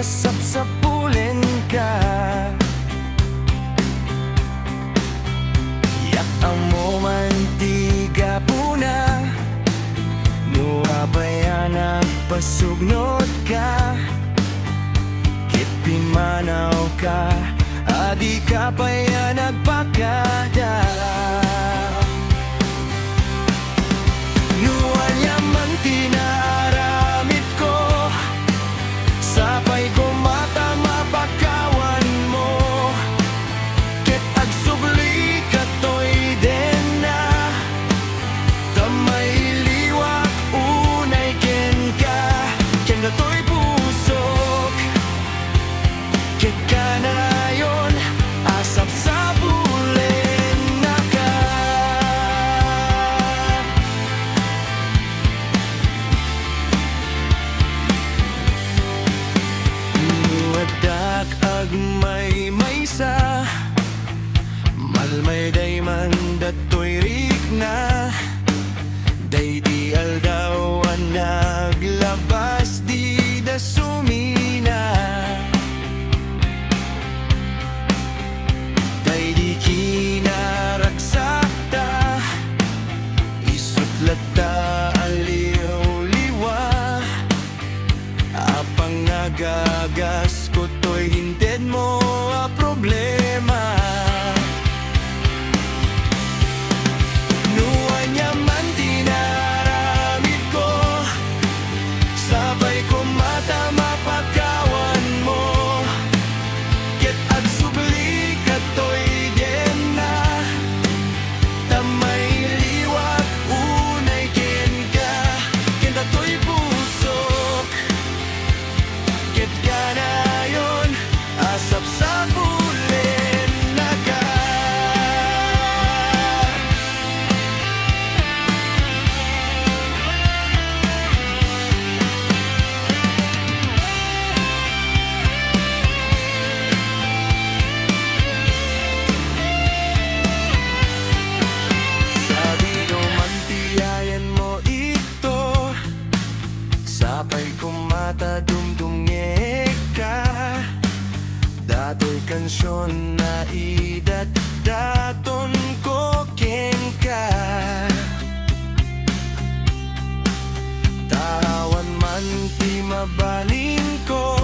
sapulin ka. Yak ang mo mantiga puna, nuwapaya nagpasugnot ka. Kit pimanaw ka, adi ka paya nagpakada. Nuwanya man tinaramit ko, sapay ko mata mapakawan mo. Ket agsubli katoy den na, tamay liwat unay ken ka. Ken katoy pusok, ket kanayon asap sa bulen na ka. Nuwadak agmay maysa, malmay day man datoy rikna. Day di aldaw ang naglabas, di da sumina. Day di kinaraksakta, isutlata aliw-liwa. Apang nagagas ko to'y hinted mo a problema. Nuwanya man tinaramit ko, sabay ko mata mapakawan mo. Ket agsubli katoy den na, tamay liwat unay ken ka. Ken katoy pusok, ket kanayon asap sa bulen na ka. Sabi no man tiyayan mo ito, sapay ko mata dumdumye ka. Dato'y kansyon na daton ko ken ka. Tawan man ti mabalin ko,